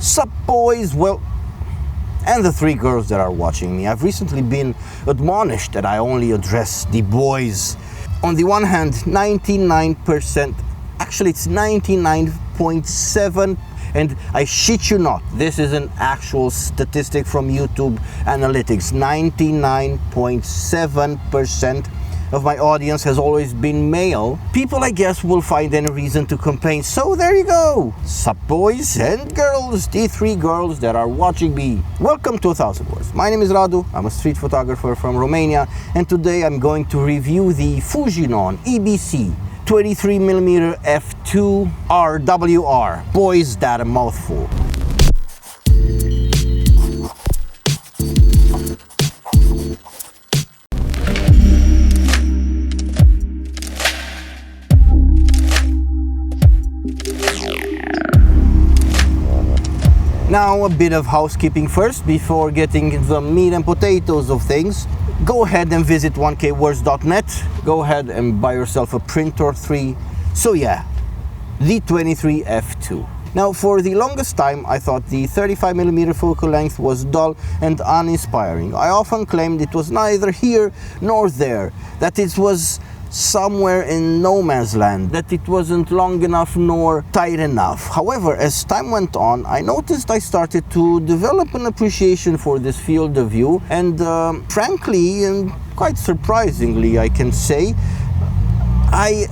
Sup boys, well, and the three girls that are watching me. I've recently been admonished that I only address the boys. On the one hand, 99%, actually it's 99.7%, and I shit you not, this is an actual statistic from YouTube Analytics. 99.7% of my audience has always been male. People, I guess, will find any reason to complain. So there you go. Sup boys and girls, the three girls that are watching me. Welcome to 1000 Words. My name is Radu. I'm a street photographer from Romania, and today I'm going to review the Fujinon EBC 23mm f2 RWR. Boys, that a mouthful. Now, a bit of housekeeping first before getting into the meat and potatoes of things. Go ahead and visit 1kwords.net. Go ahead and buy yourself a print or three. So yeah, the 23 f2. Now, for the longest time, I thought the 35mm focal length was dull and uninspiring. I often claimed it was neither here nor there, that it was somewhere in no man's land, that it wasn't long enough nor tight enough. However, as time went on, I noticed I started to develop an appreciation for this field of view, and frankly, and quite surprisingly I can say, I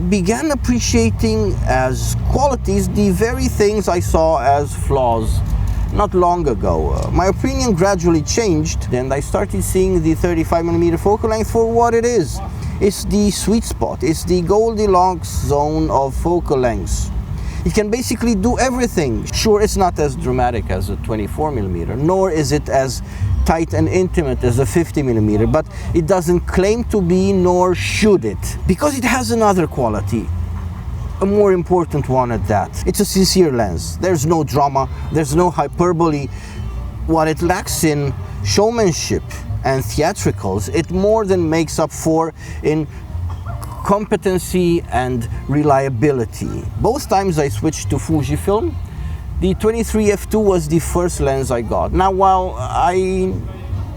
began appreciating as qualities the very things I saw as flaws not long ago. My opinion gradually changed, and I started seeing the 35mm focal length for what it is. It's the sweet spot, it's the Goldilocks zone of focal lengths. It can basically do everything. Sure, it's not as dramatic as a 24mm, nor is it as tight and intimate as a 50mm, but it doesn't claim to be, nor should it, because it has another quality, a more important one at that. It's a sincere lens. There's no drama, there's no hyperbole. What it lacks in showmanship and theatricals, it more than makes up for in competency and reliability. Both times I switched to Fujifilm, the 23 f2 was the first lens I got. Now, while I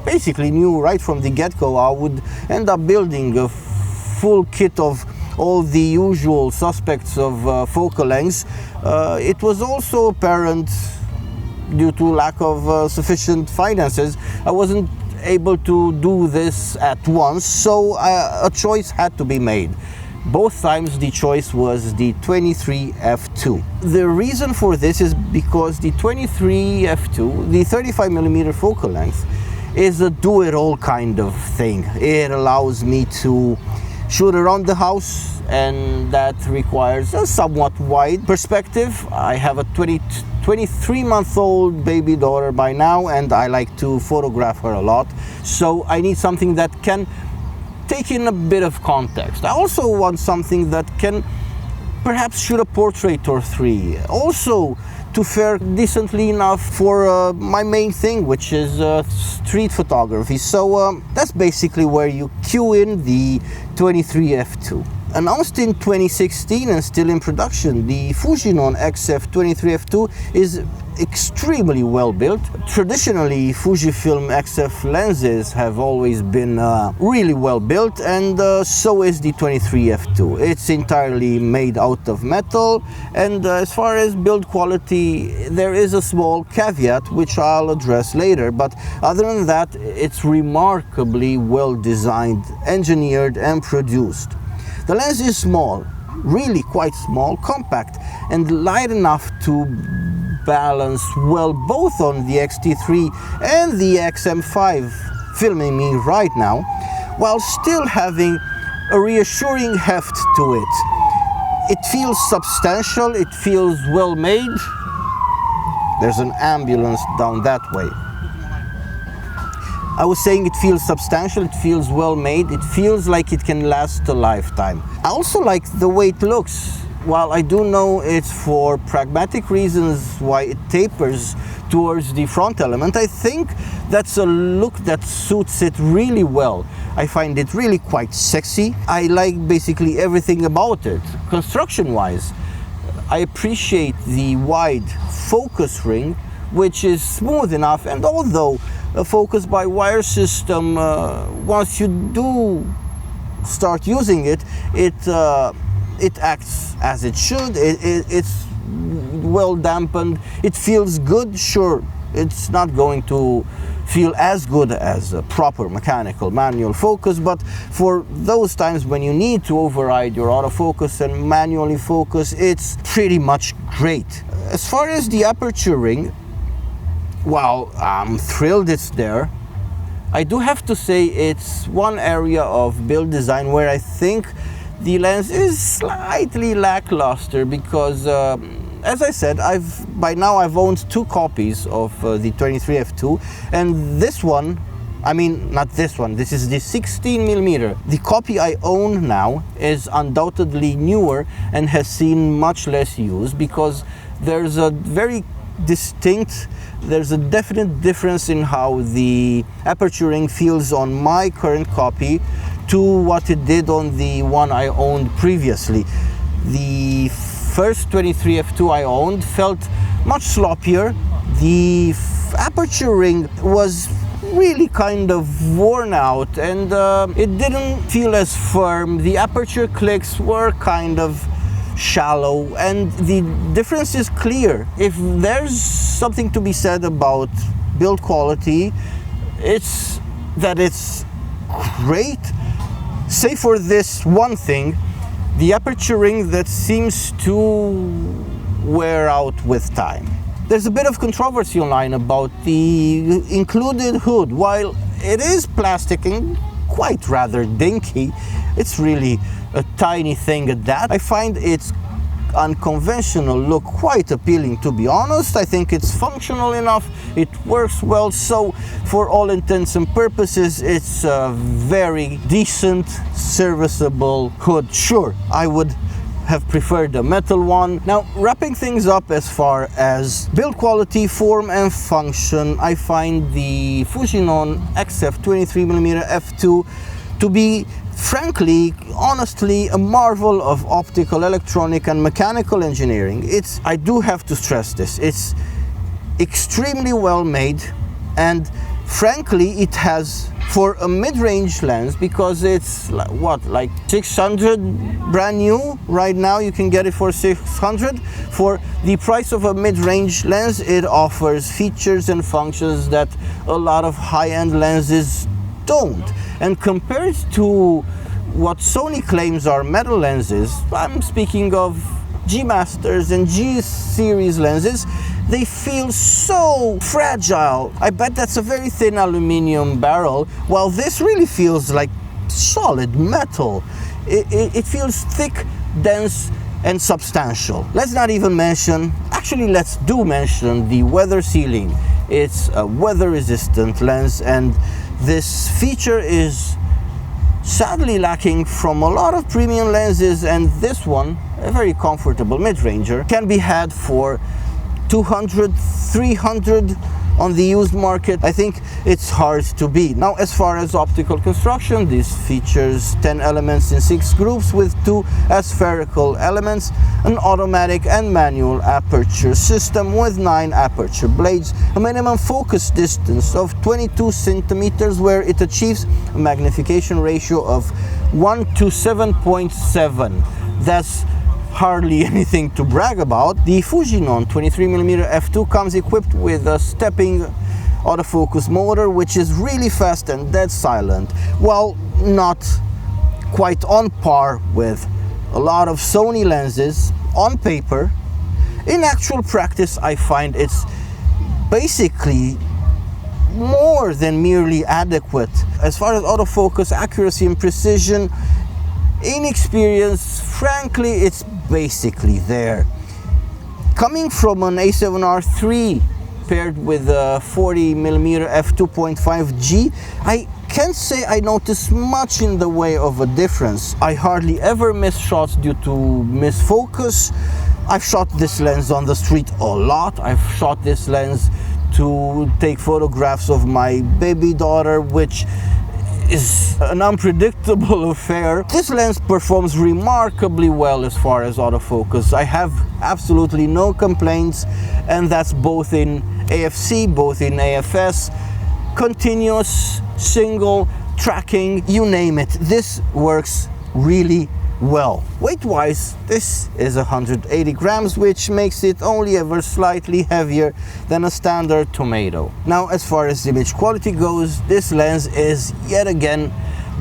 basically knew right from the get-go I would end up building a full kit of all the usual suspects of focal lengths, it was also apparent, due to lack of sufficient finances, I wasn't able to do this at once, so a choice had to be made. Both times the choice was the 23 f2. The reason for this is because the 23 f2, the 35mm focal length, is a do-it-all kind of thing. It allows me to shoot around the house, and that requires a somewhat wide perspective. I have a 23-month-old baby daughter by now, and I like to photograph her a lot, so I need something that can take in a bit of context. I also want something that can perhaps shoot a portrait or three, also to fare decently enough for my main thing, which is street photography. So that's basically where you cue in the 23 f2. Announced in 2016 and still in production, the Fujinon XF 23 f2 is extremely well built. Traditionally, Fujifilm XF lenses have always been really well built, and so is the 23 f2. It's entirely made out of metal, and as far as build quality, there is a small caveat which I'll address later, but other than that, it's remarkably well designed, engineered and produced. The lens is small, really quite small, compact and light enough to balance well both on the X-T3 and the X-M5 filming me right now, while still having a reassuring heft to it. It feels substantial, it feels well made. There's an ambulance down that way. I was saying it feels substantial, it feels well made, it feels like it can last a lifetime. I also like the way it looks. While I do know it's for pragmatic reasons why it tapers towards the front element, I think that's a look that suits it really well. I find it really quite sexy. I like basically everything about it. Construction-wise, I appreciate the wide focus ring, which is smooth enough, and although a focus by wire system, once you do start using it, it acts as it should. It's well dampened, it feels good. Sure, it's not going to feel as good as a proper mechanical manual focus, but for those times when you need to override your autofocus and manually focus, it's pretty much great. As far as the aperture ring, well, I'm thrilled it's there. I do have to say it's one area of build design where I think the lens is slightly lackluster, because as I said, by now I've owned 2 copies of the 23 f2, and this one, I mean not this one, this is the 16mm. The copy I own now is undoubtedly newer and has seen much less use, because there's a definite difference in how the aperture ring feels on my current copy to what it did on the one I owned previously. The first 23 f2 I owned felt much sloppier. The aperture ring was really kind of worn out, and it didn't feel as firm. The aperture clicks were kind of shallow, and the difference is clear. If there's something to be said about build quality, it's that it's great, save for this one thing, the aperture ring that seems to wear out with time. There's a bit of controversy online about the included hood. While it is plastic and quite rather dinky, it's really a tiny thing at that. I find its unconventional look quite appealing, to be honest. I think it's functional enough, it works well, so for all intents and purposes it's a very decent, serviceable hood. Sure, I would have preferred a metal one. Now, wrapping things up as far as build quality, form and function, I find the Fujinon XF 23mm f2 to be, frankly, honestly, a marvel of optical, electronic and mechanical engineering. I do have to stress this, it's extremely well made, and frankly it has, for a mid-range lens, because it's like 600 brand new right now, you can get it for 600. For the price of a mid-range lens, it offers features and functions that a lot of high-end lenses don't. And compared to what Sony claims are metal lenses, I'm speaking of G Masters and G series lenses, they feel so fragile. I bet that's a very thin aluminum barrel, while this really feels like solid metal. It feels thick, dense and substantial. Let's not even mention, actually let's do mention the weather sealing. It's a weather resistant lens, and this feature is sadly lacking from a lot of premium lenses, and this one, a very comfortable mid-ranger, can be had for 200, 300 on the used market. I think it's hard to beat. Now, as far as optical construction, this features 10 elements in 6 groups with 2 aspherical elements, an automatic and manual aperture system with 9 aperture blades, a minimum focus distance of 22 centimeters, where it achieves a magnification ratio of 1 to 7.7. That's hardly anything to brag about. The Fujinon 23mm f2 comes equipped with a stepping autofocus motor, which is really fast and dead silent, while not quite on par with a lot of Sony lenses on paper. In actual practice, I find it's basically more than merely adequate. As far as autofocus accuracy and precision, in experience, frankly, it's basically there. Coming from an A7R III paired with a 40mm f2.5G, I can't say I noticed much in the way of a difference. I hardly ever miss shots due to misfocus. I've shot this lens on the street a lot. I've shot this lens to take photographs of my baby daughter, which is an unpredictable affair. This lens performs remarkably well as far as autofocus. I have absolutely no complaints, and that's both in AFC, both in AFS, continuous, single, tracking, you name it. This works really well. Weight-wise, this is 180 grams, which makes it only ever slightly heavier than a standard tomato. Now, as far as image quality goes, this lens is yet again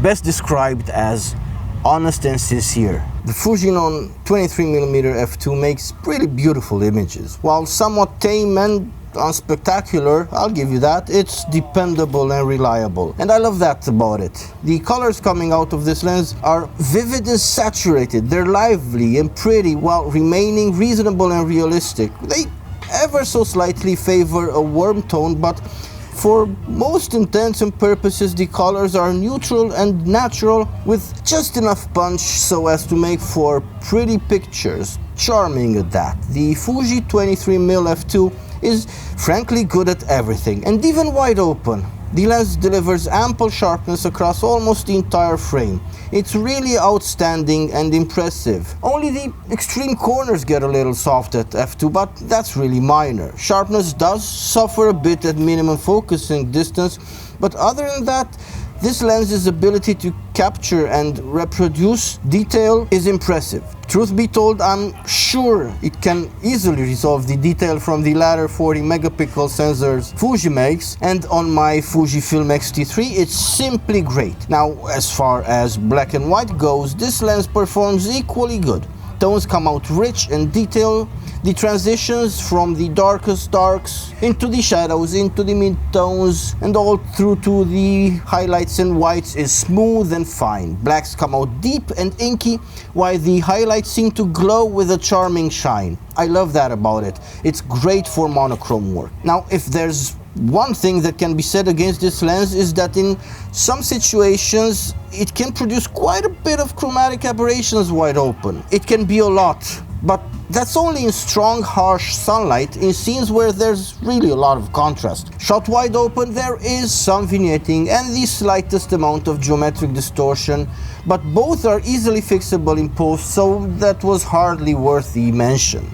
best described as honest and sincere. The Fujinon 23mm f2 makes pretty beautiful images. While somewhat tame and unspectacular, I'll give you that, it's dependable and reliable, and I love that about it. The colors coming out of this lens are vivid and saturated. They're lively and pretty while remaining reasonable and realistic. They ever so slightly favor a warm tone, but for most intents and purposes the colors are neutral and natural, with just enough punch so as to make for pretty pictures. Charming at that. The Fuji 23mm f2 is frankly good at everything, and even wide open. The lens delivers ample sharpness across almost the entire frame. It's really outstanding and impressive. Only the extreme corners get a little soft at f2, but that's really minor. Sharpness does suffer a bit at minimum focusing distance, but other than that, this lens's ability to capture and reproduce detail is impressive. Truth be told, I'm sure it can easily resolve the detail from the latter 40 megapixel sensors Fuji makes, and on my Fujifilm X-T3 it's simply great. Now, as far as black and white goes, this lens performs equally good. Tones come out rich and detailed. The transitions from the darkest darks into the shadows, into the mid-tones, and all through to the highlights and whites is smooth and fine. Blacks come out deep and inky, while the highlights seem to glow with a charming shine. I love that about it. It's great for monochrome work. Now, if there's one thing that can be said against this lens, is that in some situations it can produce quite a bit of chromatic aberrations wide open. It can be a lot, but that's only in strong, harsh sunlight, in scenes where there's really a lot of contrast. Shot wide open, there is some vignetting and the slightest amount of geometric distortion, but both are easily fixable in post, so that was hardly worth the mention.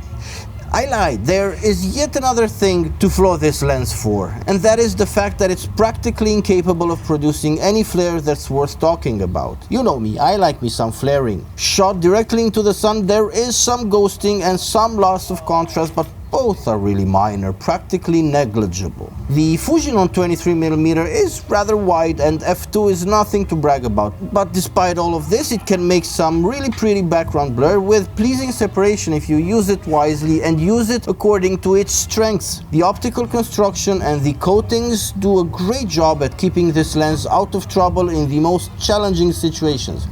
I lied, there is yet another thing to flaw this lens for, and that is the fact that it's practically incapable of producing any flare that's worth talking about. You know me, I like me some flaring. Shot directly into the sun, there is some ghosting and some loss of contrast, but both are really minor, practically negligible. The Fujinon 23mm is rather wide and f2 is nothing to brag about, but despite all of this, it can make some really pretty background blur with pleasing separation if you use it wisely and use it according to its strengths. The optical construction and the coatings do a great job at keeping this lens out of trouble in the most challenging situations.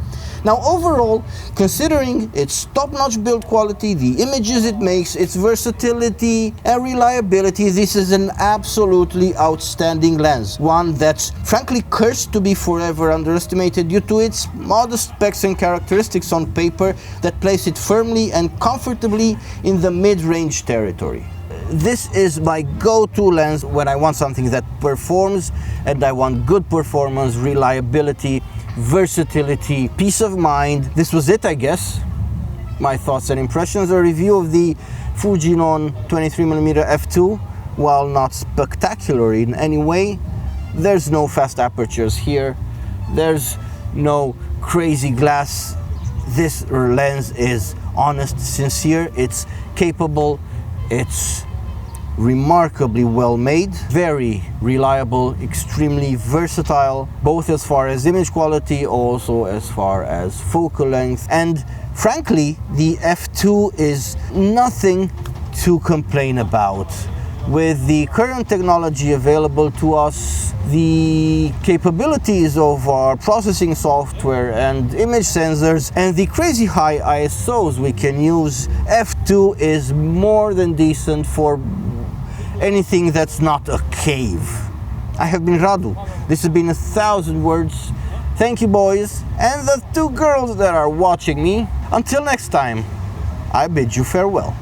Now, overall, considering its top-notch build quality, the images it makes, its versatility and reliability, this is an absolutely outstanding lens. One that's frankly cursed to be forever underestimated due to its modest specs and characteristics on paper that place it firmly and comfortably in the mid-range territory. This is my go-to lens when I want something that performs, and I want good performance, reliability, versatility, peace of mind. This was it, I guess. My thoughts and impressions. A review of the Fujinon 23mm f2. While not spectacular in any way, there's no fast apertures here, there's no crazy glass. This lens is honest, sincere, it's capable, it's remarkably well made, very reliable, extremely versatile, both as far as image quality, also as far as focal length, and frankly the f2 is nothing to complain about. With the current technology available to us, the capabilities of our processing software and image sensors, and the crazy high ISOs we can use, f2 is more than decent for anything that's not a cave. I have been Radu. This has been 1,000 words. Thank you, boys, and the 2 girls that are watching me. Until next time, I bid you farewell.